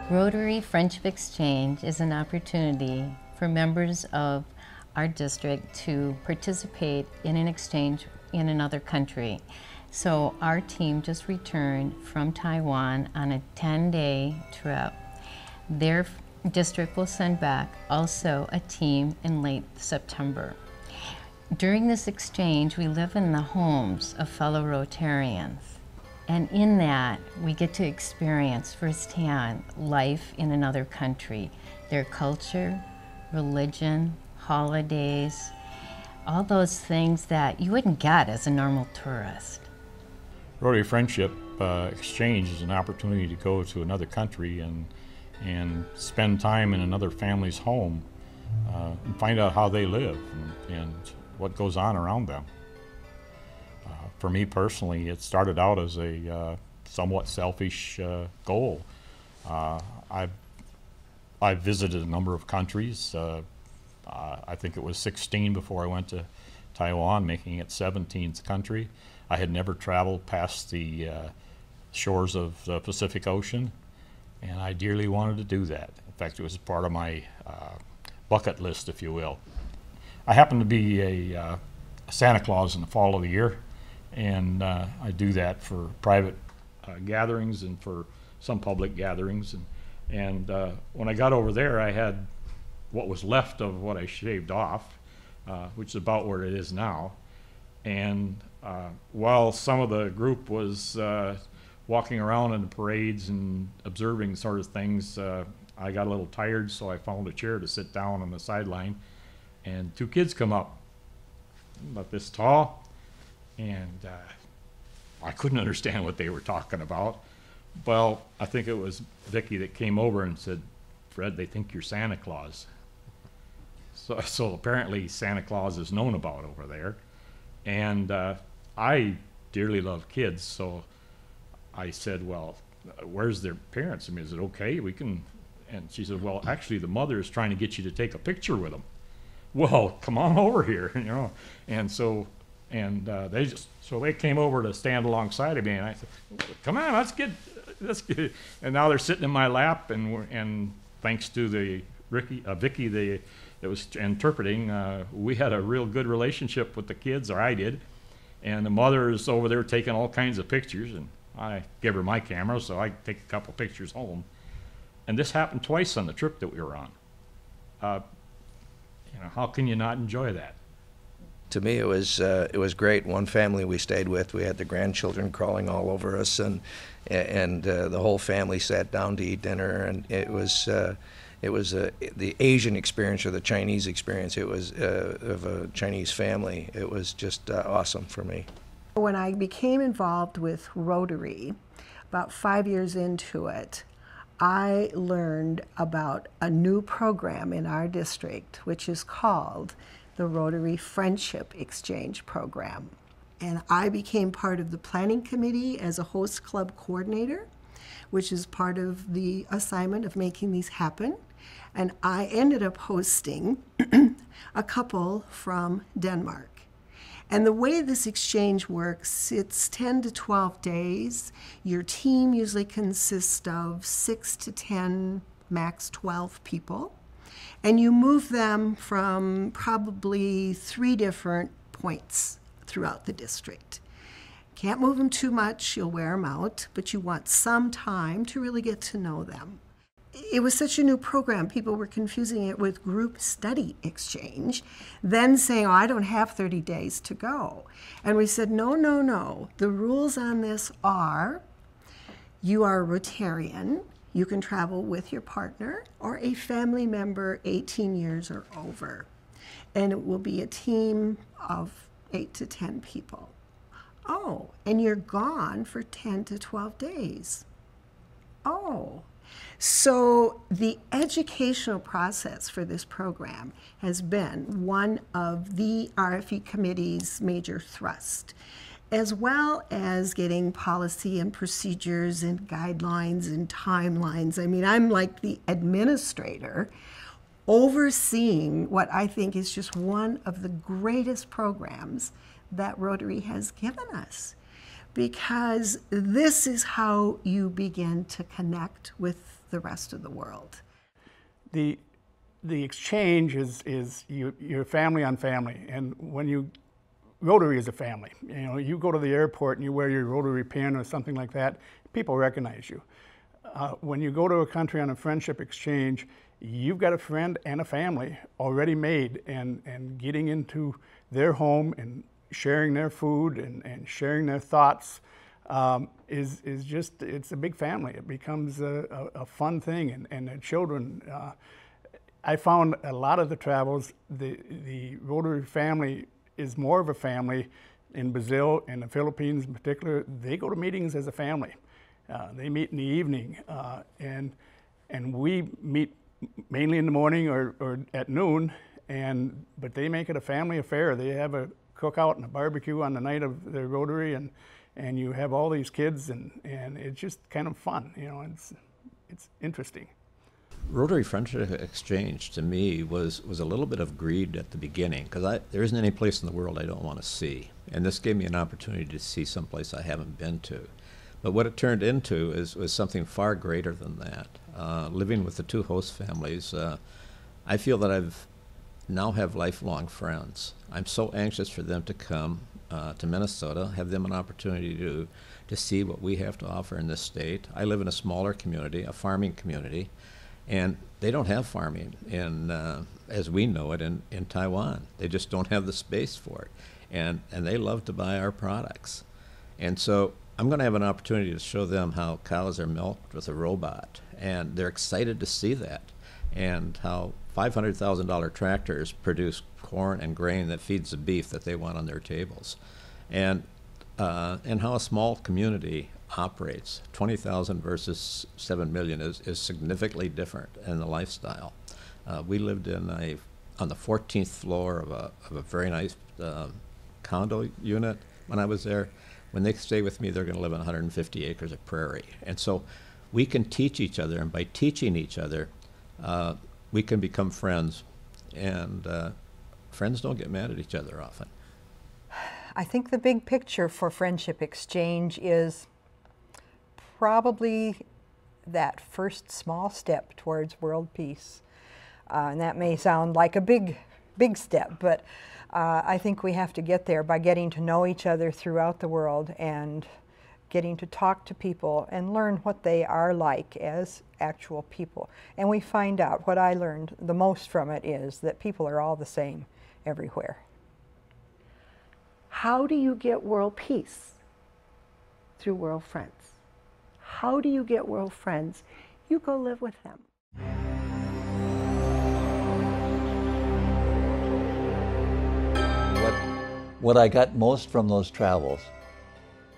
Rotary Friendship Exchange is an opportunity for members of our district to participate in an exchange in another country. So our team just returned from Taiwan on a 10-day trip. Their district will send back also a team in late September. During this exchange, we live in the homes of fellow Rotarians. And in that, we get to experience firsthand life in another country, their culture, religion, holidays, all those things that you wouldn't get as a normal tourist. Rotary Friendship Exchange is an opportunity to go to another country and spend time in another family's home and find out how they live and what goes on around them. For me personally, it started out as a somewhat selfish goal. I've visited a number of countries. I think it was 16 before I went to Taiwan, making it 17th country. I had never traveled past the shores of the Pacific Ocean, and I dearly wanted to do that. In fact, it was part of my bucket list, if you will. I happen to be a Santa Claus in the fall of the year, and I do that for private gatherings and for some public gatherings. And when I got over there, I had what was left of what I shaved off, which is about where it is now. And while some of the group was walking around in the parades and observing sort of things, I got a little tired, so I found a chair to sit down on the sideline. And two kids come up, about this tall, and I couldn't understand what they were talking about. Well, I think it was Vicki that came over and said, "Fred, they think you're Santa Claus." So apparently Santa Claus is known about over there. And I dearly love kids, so I said, "Well, where's their parents? I mean, is it okay? We can." And she said, "Well, actually, the mother is trying to get you to take a picture with them." Well, come on over here, you know. And so, they came over to stand alongside of me, and I said, "Come on, let's get." And now they're sitting in my lap, and thanks to the Vicki that was interpreting, we had a real good relationship with the kids, or I did. And the mother is over there taking all kinds of pictures, and I give her my camera, so I take a couple pictures home. And this happened twice on the trip that we were on. You know, how can you not enjoy that? To me, it was great. One family we stayed with, we had the grandchildren crawling all over us, and the whole family sat down to eat dinner, and it was the Asian experience or the Chinese experience. It was of a Chinese family. It was just awesome for me. When I became involved with Rotary, about 5 years into it, I learned about a new program in our district, which is called the Rotary Friendship Exchange Program. And I became part of the planning committee as a host club coordinator, which is part of the assignment of making these happen. And I ended up hosting a couple from Denmark. And the way this exchange works, it's 10 to 12 days. Your team usually consists of 6 to 10, max 12 people. And you move them from probably 3 different points throughout the district. Can't move them too much, you'll wear them out, but you want some time to really get to know them. It was such a new program, people were confusing it with group study exchange, then saying, "Oh, I don't have 30 days to go." And we said, no. The rules on this are, you are a Rotarian, you can travel with your partner or a family member 18 years or over. And it will be a team of 8 to 10 people. Oh, and you're gone for 10 to 12 days. Oh. So the educational process for this program has been one of the RFE committee's major thrust, as well as getting policy and procedures and guidelines and timelines. I mean, I'm like the administrator overseeing what I think is just one of the greatest programs that Rotary has given us, because this is how you begin to connect with the rest of the world. The exchange is your family on family, and when Rotary is a family. You know, you go to the airport and you wear your Rotary pin or something like that, people recognize you. When you go to a country on a friendship exchange, you've got a friend and a family already made, and getting into their home and sharing their food and sharing their thoughts is just, it's a big family. It becomes a fun thing, and the children, I found a lot of the travels, the Rotary family is more of a family. In Brazil and the Philippines in particular, they go to meetings as a family. They meet in the evening, and we meet mainly in the morning or at noon, but they make it a family affair. They have a cookout and a barbecue on the night of the Rotary, and you have all these kids, and it's just kind of fun. You know, it's interesting. Rotary Friendship Exchange to me was a little bit of greed at the beginning, because there isn't any place in the world I don't want to see, and this gave me an opportunity to see someplace I haven't been to. But what it turned into was something far greater than that. Living with the two host families, I feel that I've now have lifelong friends. I'm so anxious for them to come to Minnesota, have them an opportunity to see what we have to offer in this state. I live in a smaller community, a farming community, and they don't have farming as we know it in Taiwan. They just don't have the space for it. And they love to buy our products. And so I'm going to have an opportunity to show them how cows are milked with a robot. And they're excited to see that. And how $500,000 tractors produce corn and grain that feeds the beef that they want on their tables. And how a small community operates. 20,000 versus 7 million is significantly different in the lifestyle. We lived on the 14th floor of a very nice condo unit when I was there. When they stay with me, they're going to live on 150 acres of prairie. And so we can teach each other, and by teaching each other, we can become friends. And friends don't get mad at each other often. I think the big picture for Friendship Exchange is probably that first small step towards world peace. And that may sound like a big step, but I think we have to get there by getting to know each other throughout the world and getting to talk to people and learn what they are like as actual people. And we find out, what I learned the most from it is that people are all the same everywhere. How do you get world peace? Through world friends. How do you get world friends? You go live with them. What I got most from those travels,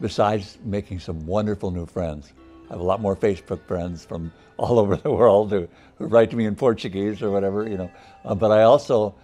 besides making some wonderful new friends, I have a lot more Facebook friends from all over the world who write to me in Portuguese or whatever, you know. But I also,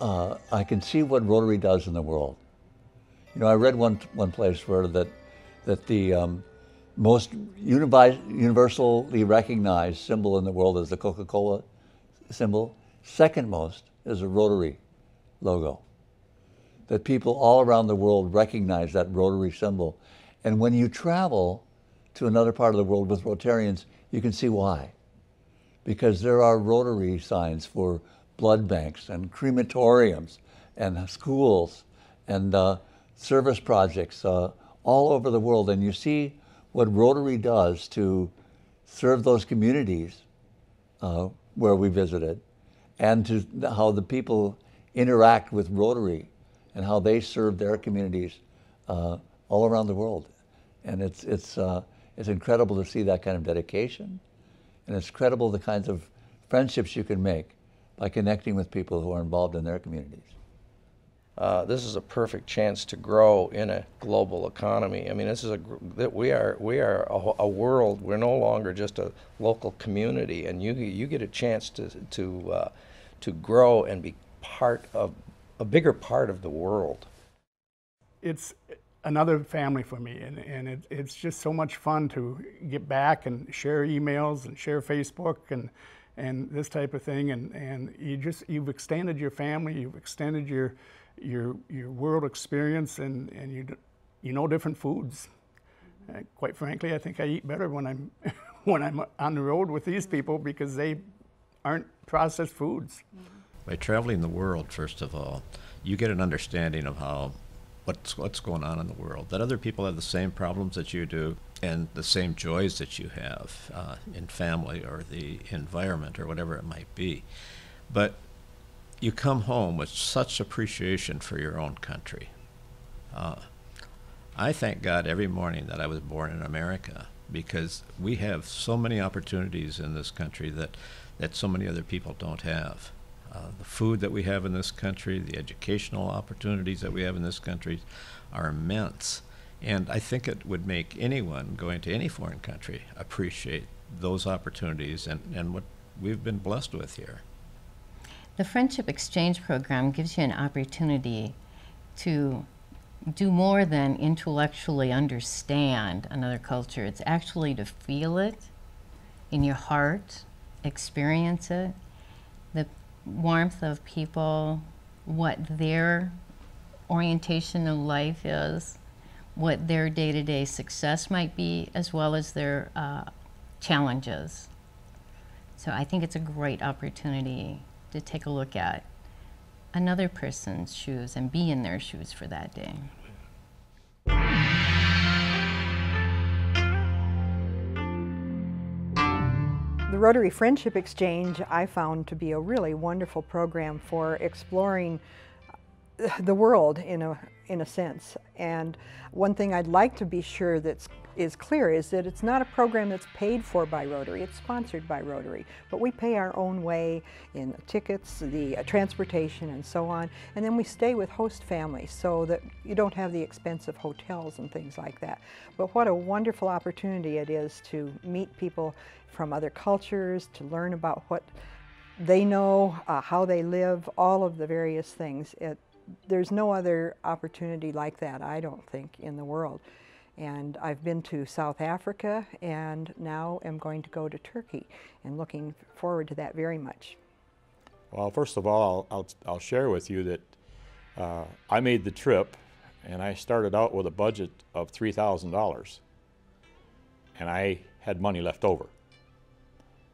I can see what Rotary does in the world. You know, I read one place where that the most universally recognized symbol in the world is the Coca-Cola symbol. Second most is a Rotary logo. That people all around the world recognize that Rotary symbol. And when you travel to another part of the world with Rotarians, you can see why. Because there are Rotary signs for blood banks and crematoriums and schools and service projects all over the world. And you see what Rotary does to serve those communities where we visited, and to how the people interact with Rotary and how they serve their communities all around the world. And it's incredible to see that kind of dedication, and it's incredible the kinds of friendships you can make by connecting with people who are involved in their communities. This is a perfect chance to grow in a global economy. I mean, this is we are a world. We're no longer just a local community, and you get a chance to grow and be part of a bigger part of the world. It's Another family for me, and it's just so much fun to get back and share emails and share Facebook and this type of thing, and you've extended your family, you've extended your world experience, and you know different foods. Quite frankly, I think I eat better when I'm when I'm on the road with these people because they aren't processed foods. By traveling the world, first of all, you get an understanding of what's going on in the world, that other people have the same problems that you do and the same joys that you have in family or the environment or whatever it might be. But you come home with such appreciation for your own country. I thank God every morning that I was born in America, because we have so many opportunities in this country that so many other people don't have. The food that we have in this country, the educational opportunities that we have in this country are immense. And I think it would make anyone going to any foreign country appreciate those opportunities and what we've been blessed with here. The Friendship Exchange program gives you an opportunity to do more than intellectually understand another culture. It's actually to feel it in your heart, experience it, the warmth of people, what their orientation of life is, what their day-to-day success might be, as well as their challenges. So I think it's a great opportunity to take a look at another person's shoes and be in their shoes for that day. The Rotary Friendship Exchange I found to be a really wonderful program for exploring the world in a sense. And one thing I'd like to be sure is clear is that it's not a program that's paid for by Rotary, it's sponsored by Rotary. But we pay our own way in the tickets, the transportation and so on. And then we stay with host families so that you don't have the expense of hotels and things like that. But what a wonderful opportunity it is to meet people from other cultures, to learn about what they know, how they live, all of the various things. There's no other opportunity like that, I don't think, in the world. And I've been to South Africa and now am going to go to Turkey and looking forward to that very much. Well, first of all, I'll share with you that I made the trip and I started out with a budget of $3,000 and I had money left over.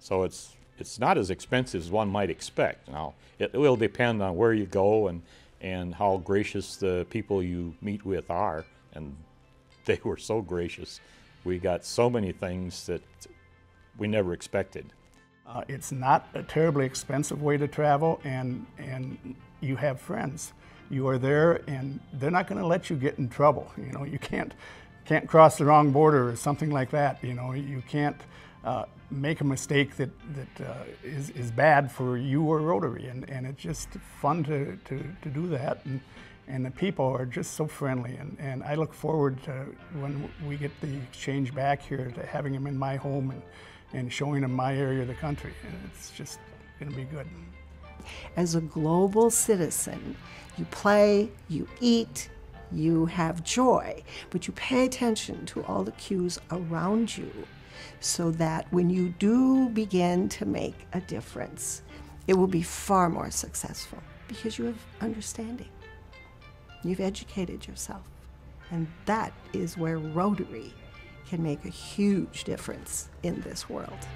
So it's not as expensive as one might expect. Now, it will depend on where you go and how gracious the people you meet with are, and they were so gracious. We got so many things that we never expected. It's not a terribly expensive way to travel, and you have friends. You are there, and they're not going to let you get in trouble. You know, you can't cross the wrong border or something like that. You know, you can't make a mistake that is bad for you or Rotary, and it's just fun to do that. And the people are just so friendly, and I look forward to when we get the exchange back here to having them in my home and showing them my area of the country. And it's just going to be good. As a global citizen, you play, you eat, you have joy, but you pay attention to all the cues around you so that when you do begin to make a difference, it will be far more successful because you have understanding. You've educated yourself, and that is where Rotary can make a huge difference in this world.